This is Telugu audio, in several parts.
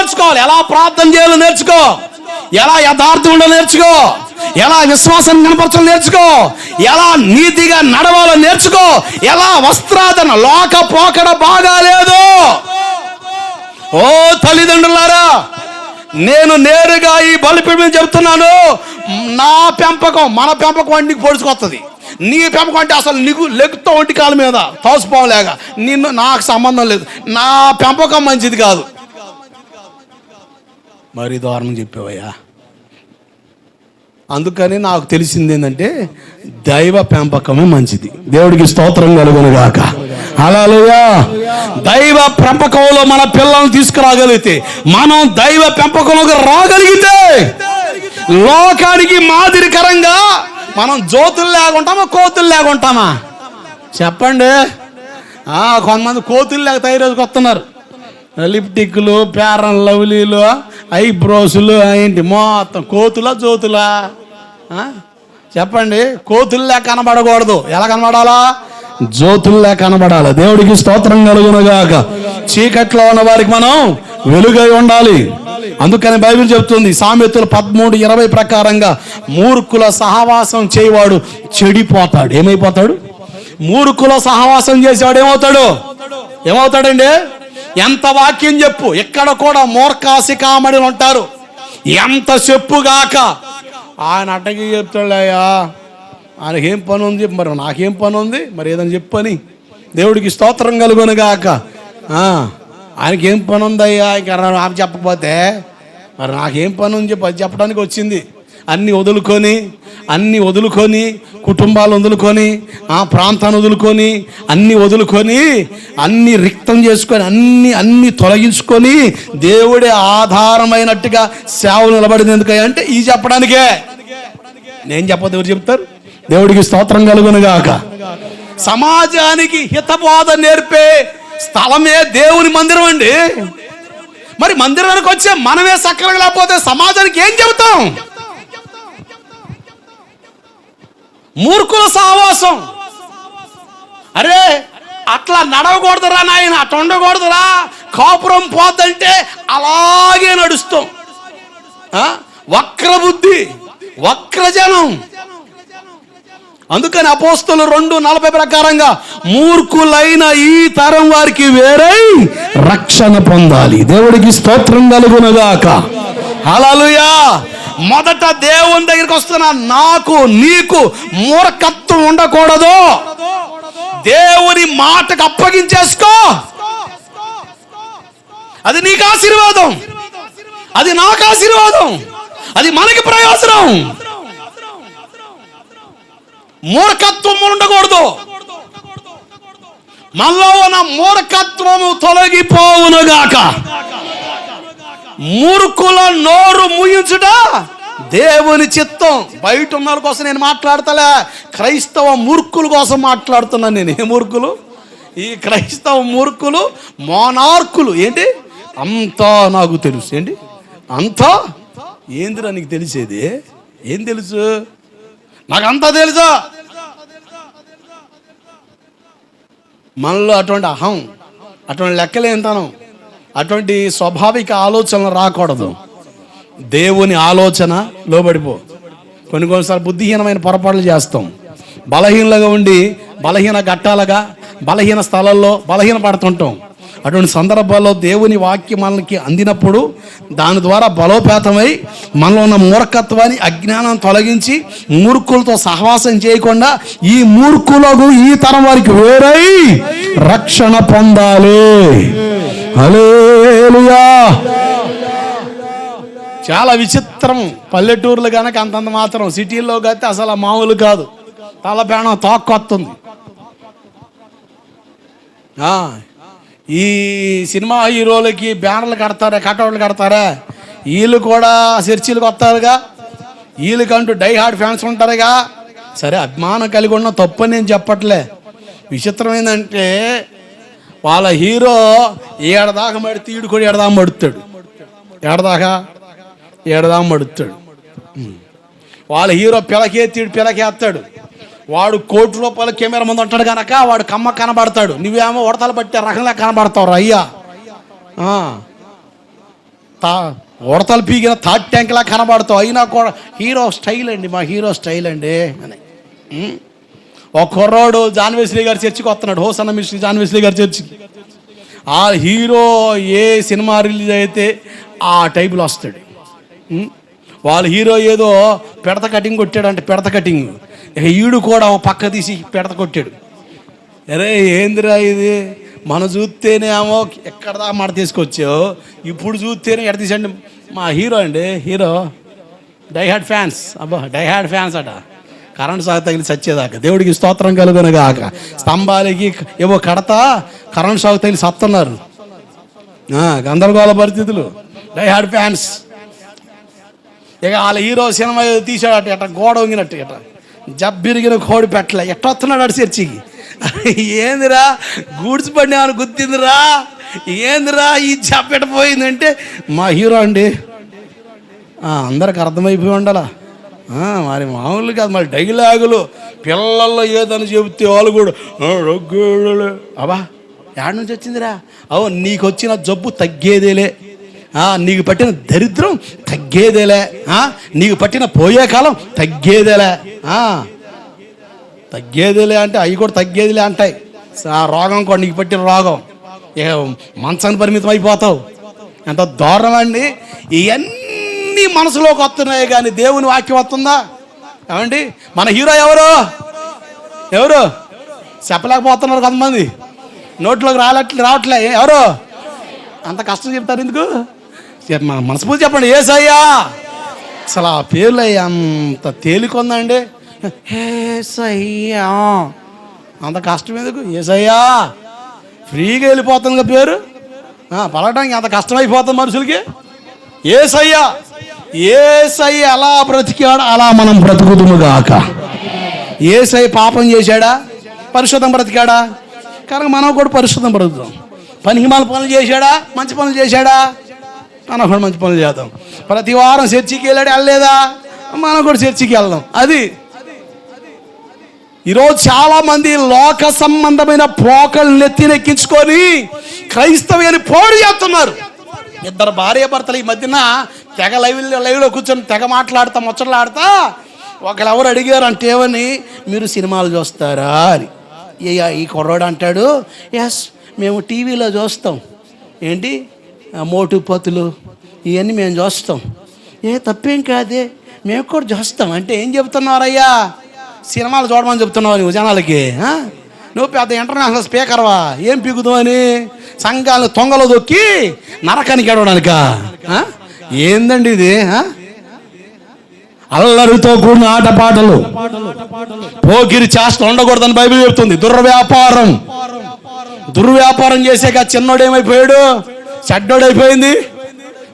నేర్చుకోవాలి. ఎలా ప్రార్థన చేయాలో నేర్చుకో, ఎలా యథార్థం ఉండాలో నేర్చుకో, ఎలా విశ్వాసాన్ని కనపరచాలో నేర్చుకో, ఎలా నీతిగా నడవాలో నేర్చుకో, ఎలా వస్త్రాధరణ లోక పోకడ బాగాలేదు. ఓ తల్లిదండ్రులారా, నేను నేరుగా ఈ బలిపీఠం చెప్తున్నాను. నా పెంపకం మన పెంపకం అంటే నీకు పొడుచుకొస్తుంది. నీ పెంపకం అంటే అసలు నీకు లెగ్గుతో ఒంటి కాళ్ళ మీద తోసిపోలేక నిన్ను నాకు సంబంధం లేదు. నా పెంపకం మంచిది కాదు. మరీ దారుణం చెప్పావయ్యా. అందుకని నాకు తెలిసింది ఏంటంటే దైవ పెంపకమే మంచిది. దేవుడికి స్తోత్రం కలుగునుగాక. హల్లెలూయా. దైవ పెంపకంలో మన పిల్లల్ని తీసుకురాగలిగితే, మనం దైవ పెంపకంలోకి రాగలిగితే లోకానికి మాదిరికరంగా మనం జ్యోతులు లేకుంటామా, కోతులు లేకుంటామా చెప్పండి. కొంతమంది కోతులు లేక తయారు వస్తున్నారు. లిప్టిక్లు, ఫెయిర్ లవ్లీలు, ఐబ్రోసులు, ఏంటి మొత్తం కోతులా జ్యోతులా చెప్పండి. కోతుల్లా కనబడకూడదు. ఎలా కనబడాలా? జ్యోతుల్లా కనబడాలి. దేవుడికి స్తోత్రం కలుగునుగాక. చీకట్లో ఉన్న వారికి మనం వెలుగై ఉండాలి. అందుకని బైబిల్ చెప్తుంది సామెతలు 13:20 ప్రకారంగా మూర్ఖుల సహవాసం చేయవాడు చెడిపోతాడు. ఏమైపోతాడు? మూర్ఖుల సహవాసం చేసేవాడు ఏమవుతాడండి? ఎంత వాక్యం చెప్పు, ఇక్కడ కూడా మూర్ఖాసికామణులు ఉంటారు. ఎంత చెప్పుగాక ఆయన అట్టకి చెప్తాడయ్యా, ఆయనకేం పని ఉంది, మరి నాకేం పని ఉంది, మరి ఏదని చెప్పని. దేవుడికి స్తోత్రం కలుగునుగాక. ఆయనకేం పని ఉందయ్యా, ఇంకా ఆమె చెప్పకపోతే మరి నాకేం పని ఉంది చెప్పి అది చెప్పడానికి వచ్చింది. అన్నీ వదులుకొని కుటుంబాలు వదులుకొని, ప్రాంతాన్ని వదులుకొని, అన్నీ వదులుకొని, అన్నీ రిక్తం చేసుకొని, అన్నీ తొలగించుకొని దేవుడే ఆధారమైనట్టుగా సేవలు నిలబడింది. ఎందుకంటే అంటే ఈ చెప్పడానికే. నేను చెప్పదు ఎవరు చెప్తారు? దేవుడికి స్తోత్రం కలుగునుగాక. సమాజానికి హితబోధ నేర్పే స్థలమే దేవుని మందిరం అండి. మరి మందిరానికి వచ్చే మనమే సక్రమంగా లేకపోతే సమాజానికి ఏం చెబుతాం? మూర్ఖుల సహవాసం. అరే అట్లా నడవకూడదురా నాయన, అట్లా ఉండకూడదురా, కాపురం పోద్దంటే అలాగే నడుస్తాం. వక్ర బుద్ధి, వక్రజనం. అందుకని అపోస్తలు 2:40 ప్రకారంగా మూర్ఖులైన ఈ తరం వారికి వేరై రక్షణ పొందాలి. దేవుడికి స్తోత్రం కలుగునుగాక. హల్లెలూయా. మొదట దేవుని దగ్గరికి వస్తున్నా, నాకు నీకు మూర్ఖత్వం ఉండకూడదు. దేవుని మాటకు అప్పగించేసుకో. అది నీకు ఆశీర్వాదం, అది నాకు ఆశీర్వాదం, అది మనకి ప్రయోజనం. మూర్ఖత్వం ఉండకూడదు. మనలో ఉన్న మూర్ఖత్వము తొలగిపోవునుగాక. మూర్ఖుల నోరు ముయించుట దేవుని చిత్తం. బయట ఉన్న వాళ్ళ కోసం నేను మాట్లాడతలే, క్రైస్తవ మూర్ఖుల కోసం మాట్లాడుతున్నాను నేను. ఏ మూర్ఖులు? ఈ క్రైస్తవ మూర్ఖులు, మోనార్కులు. ఏంటి అంతా నాకు తెలుసు. ఏంటి అంతా? ఏందిరా నీకు తెలిసేది? ఏం తెలుసు? నాకంతా తెలుసా? మనలో అటువంటి అహం, అటువంటి లెక్కలేంతనం, అటువంటి స్వాభావిక ఆలోచనలు రాకూడదు. దేవుని ఆలోచన లోబడిపో. కొన్నిసార్లు బుద్ధిహీనమైన పొరపాట్లు చేస్తాం. బలహీనలుగా ఉండి బలహీన ఘట్టాలుగా, బలహీన స్థలాల్లో బలహీన పడుతుంటాం. అటువంటి సందర్భాల్లో దేవుని వాక్యం మనకి అందినప్పుడు దాని ద్వారా బలోపేతమై మనలో ఉన్న మూర్ఖత్వాన్ని, అజ్ఞానం తొలగించి మూర్ఖులతో సహవాసం చేయకుండా ఈ మూర్ఖులకు, ఈ తరం వారికి వేరై రక్షణ పొందాలి. హల్లెలూయా. చాలా విచిత్రం. పల్లెటూర్లు కనుక అంతంత మాత్రం, సిటీల్లో అయితే అసలు మామూలు కాదు. తలపేణం తోక్కొస్తుంది. ఈ సినిమా హీరోలకి బ్యానర్లు కడతారా, కటౌట్లు కడతారా, వీళ్ళు కూడా చర్చిలకు వస్తారుగా, వీళ్ళకంటూ డై హార్డ్ ఫ్యాన్స్ ఉంటారుగా. సరే, అభిమానం కలిగి ఉన్న తప్పని నేను చెప్పట్లే. విచిత్రం ఏంటంటే వాళ్ళ హీరో ఏడదాకా మడితే ఈడు కూడా ఏడదాకా మడుతాడు. ఏడదాకా మడుతాడు. వాళ్ళ హీరో పిలకేత్తీడు, పిలకేస్తాడు. వాడు ₹1,00,000 కెమెరా ముందు ఉంటాడు కనుక వాడు కమ్మ కనబడతాడు. నువ్వేమో ఉడతలు పట్టే రకంగా కనబడతావు అయ్యా. ఉడతలు పీకిన థర్డ్ ట్యాంక్లా కనబడతావు, అయినా కూడా హీరో స్టైల్ అండి, మా హీరో స్టైల్ అండి అని. ఒక కుర్రోడు జాన్ వెస్లీ గారి చర్చికి వస్తున్నాడు, హోసన్న మిస్ట్రీ జాన్ వెస్లీ గారి చర్చికి. ఆ హీరో ఏ సినిమా రిలీజ్ అయితే ఆ టైపులో వస్తాడు. వాళ్ళ హీరో ఏదో పెడత కటింగ్ కొట్టాడు అంటే పెడత కటింగ్, ఈడు కూడా ఒక పక్క తీసి పెడత కొట్టాడు. అరే ఏందిరా ఇది, మనం చూస్తేనేమో ఎక్కడదా మాట తీసుకొచ్చావు, ఇప్పుడు చూస్తేనే ఎక్కడ తీసండి. మా హీరో అండి, హీరో డైహార్డ్ ఫ్యాన్స్, అబ్బా డైహార్డ్ ఫ్యాన్స్ అట. కరెంట్ షాక్ తగిలి చచ్చేదాకా, దేవుడికి స్తోత్రం కలుగునగాక. స్తంభాలకి ఏవో కడతా కరెంట్ షాక్ తగిలి సత్తున్నారు, గందరగోళ పరిస్థితులు, డైహార్డ్ ఫ్యాన్స్. ఇక వాళ్ళ హీరో సినిమా తీసాడట, ఎట్ట గోడ వంగినట్టు, ఎట్ట జబ్బిరిగిన కోడి పెట్టలే, ఎట్ట వస్తున్నాడు అటు చర్చికి. ఏందిరా గూడ్స్ బండి ఏమైనా గుర్తిందిరా, ఏందిరా ఈ జబ్బెట పోయిందంటే మా హీరో అండి. అందరికి అర్థమైపోయి ఉండాలా, మరి మామూలు కాదు. మరి డైలాగులు పిల్లల్లో ఏదని చెబితే వాళ్ళు కూడా అబ్బా ఎక్కడి నుంచి వచ్చిందిరా, నీకు వచ్చిన జబ్బు తగ్గేదేలే, నీకు పట్టిన దరిద్రం తగ్గేదేలే, నీకు పట్టిన పోయే కాలం తగ్గేదేలే. తగ్గేదిలే అంటే అవి కూడా తగ్గేదిలే అంటాయి. ఆ రోగం కూడా నీకు పట్టిన రోగం, ఇక మంచానికి పరిమితం అయిపోతావు. ఎంత దారుణం అండి. ఇవన్నీ మనసులోకి వస్తున్నాయి కానీ దేవుని వాక్యం వస్తుందా? ఏమండి మన హీరో ఎవరు ఎవరు చెప్పలేకపోతున్నారు కొంతమంది, నోట్లోకి రావట్లే. ఎవరు అంత కష్టం చెప్తారు ఎందుకు? మనస్ఫూర్తి చెప్పండి, యేసయ్యా. అసలు ఆ పేర్లు అంత తేలికొందండి, యేసయ్యా. అంత కష్టం ఎందుకు? యేసయ్యా ఫ్రీగా వెళ్ళిపోతుంది పేరు, పలకడానికి అంత కష్టమైపోతుంది మనుషులకి. యేసయ్యా, యేసయ్య ఎలా బ్రతికాడు అలా మనం బ్రతుకుదుముగాక. యేసయ్య పాపం చేశాడా? పరిశుద్ధం బ్రతికాడా? కనుక మనం కూడా పరిశుద్ధం బ్రతుకుతాం. పనికిమాల పనులు చేశాడా? మంచి పనులు చేశాడా? మనం కూడా మంచి పనులు చేద్దాం. ప్రతి వారం చర్చికి వెళ్ళలేదా? మనం కూడా చర్చికి వెళ్దాం. అది ఈరోజు చాలామంది లోక సంబంధమైన పోకలు నెత్తినెక్కించుకొని క్రైస్తవ్యాన్ని పోడు చేస్తున్నారు. ఇద్దరు భార్య భర్తలు ఈ మధ్యన తెగ లైవ్లో కూర్చొని తెగ మాట్లాడతా ముచ్చట్లాడతా ఒకళ్ళు ఎవరు అడిగారు అంటే ఏమని, మీరు సినిమాలు చూస్తారా అని. ఈ కుర్రోడు అంటాడు, ఎస్ మేము టీవీలో చూస్తాం. ఏంటి మోటు పతులు ఇవన్నీ మేము చూస్తాం. తప్పేం కాదే, మేము కూడా చూస్తాం. అంటే ఏం చెబుతున్నారయ్యా? సినిమాలు చూడమని చెప్తున్నావు నువ్వు జనాలకి? నువ్వు పెద్ద ఇంటర్నేషనల్ స్పీకర్వా? ఏం పీకుతావని సంఘాలను తొంగలో దొక్కి నరకానికి ఎడవడానిక? ఏందండి ఇది? అల్లరితో కూడిన ఆటపాటలు, పోకిరి చేష్ట ఉండకూడదని బైబిల్ చెప్తుంది. దుర్వ్యాపారం చేసాక చిన్నోడేమైపోయాడు? చెడ్డోడైపోయింది,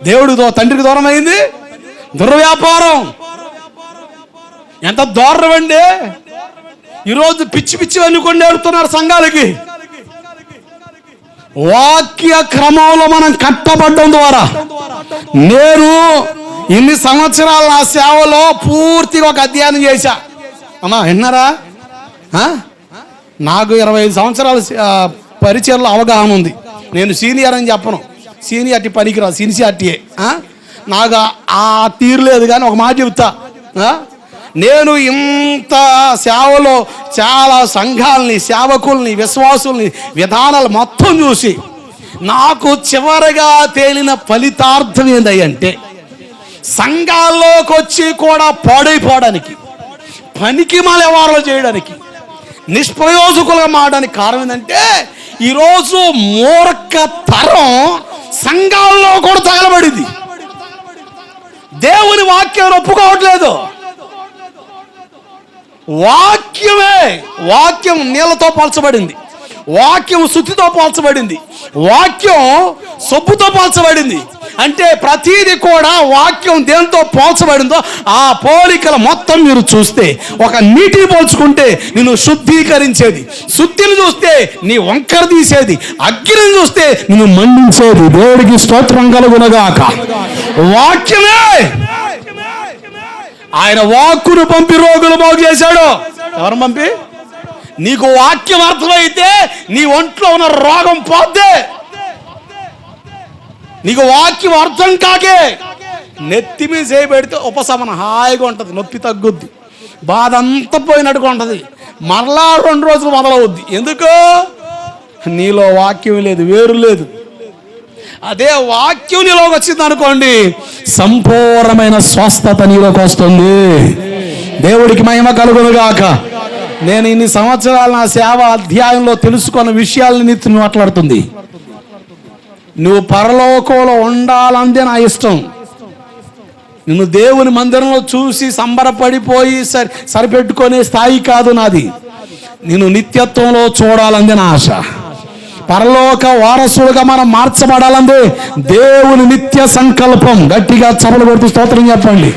దేవుడితో తండ్రికి దూరం అయింది. దుర్వ్యాపారం ఎంత దారుణం అండి. ఈరోజు పిచ్చి పిచ్చి అనుకొని నేర్పుతున్నారు సంఘాలకి. వాక్య క్రమంలో మనం కట్టబడ్డం ద్వారా, నేను ఇన్ని సంవత్సరాల నా సేవలో పూర్తిగా ఒక అధ్యయనం చేశా. అమ్మా విన్నారా? నాకు 25 సంవత్సరాల పరిచయంలో అవగాహన ఉంది. నేను సీనియర్ అని చెప్పను, సీనియారిటీ పనికిరాదు, సిన్సియారిటీయే. నాకు ఆ తీరు లేదు. కానీ ఒక మాట చెబుతా, నేను ఇంత సేవలో చాలా సంఘాలని, సేవకుల్ని, విశ్వాసుల్ని, విధానాలు మొత్తం చూసి నాకు చివరిగా తేలిన ఫలితార్థం ఏంటంటే, సంఘాల్లోకి వచ్చి కూడా పాడైపోవడానికి, పనికి మాలేవారలు చేయడానికి, నిష్ప్రయోజకులుగా మారడానికి కారణం ఏంటంటే, ఈరోజు మూర్ఖ తరం సంఘాల్లో కూడా తగలబడింది. దేవుని వాక్యం ఒప్పుకోవట్లేదు. వాక్యం నీళ్ళతో పోల్చబడింది, వాక్యం శుద్ధితో పోల్చబడింది, వాక్యం సొప్పుతో పోల్చబడింది. అంటే ప్రతీది కూడా వాక్యం దేంతో పోల్చబడిందో ఆ పోలికలు మొత్తం మీరు చూస్తే, ఒక నీటిని పోల్చుకుంటే నిన్ను శుద్ధీకరించేది, శుద్ధిని చూస్తే నీ వంకర తీసేది, అగ్నిని చూస్తే నిన్ను మండించేది. దేవుడికి స్తోత్రం కలుగునగాక. వాక్యమే. ఆయన వాక్కును పంపి రోగులు బాగు చేశాడు. ఎవరు పంపి? నీకు వాక్యం అర్థమైతే నీ ఒంట్లో ఉన్న రోగం పోద్దే. నీకు వాక్యం అర్థం కాకే నెత్తి మీద చేయబెడితే ఉపశమనం హాయిగా ఉంటుంది, నొప్పి తగ్గుద్ది, బాధ అంతా పోయినట్టుగా ఉంటుంది. మరలా 2 రోజులు మొదలవుద్ది. ఎందుకు? నీలో వాక్యం లేదు, వేరు లేదు. అదే వాక్యం నీలోకి వచ్చింది అనుకోండి, సంపూర్ణమైన స్వస్థత నీలోకి వస్తుంది. దేవుడికి మహిమ కలుగునుగాక. నేను ఇన్ని సంవత్సరాలు నా సేవ అధ్యాయంలో తెలుసుకున్న విషయాలని నీతో మాట్లాడుతుంది. నువ్వు పరలోకంలో ఉండాలందే నా ఇష్టం. నిన్ను దేవుని మందిరంలో చూసి సంబరపడిపోయి సరిపెట్టుకునే స్థాయి కాదు నాది. నిన్ను నిత్యత్వంలో చూడాలందే నా ఆశ. పరలోక వారసుడుగా మనం మార్చబడాలందే దేవుని నిత్య సంకల్పం. గట్టిగా చప్పట్లు కొడుతూ స్తోత్రం చెప్పండి.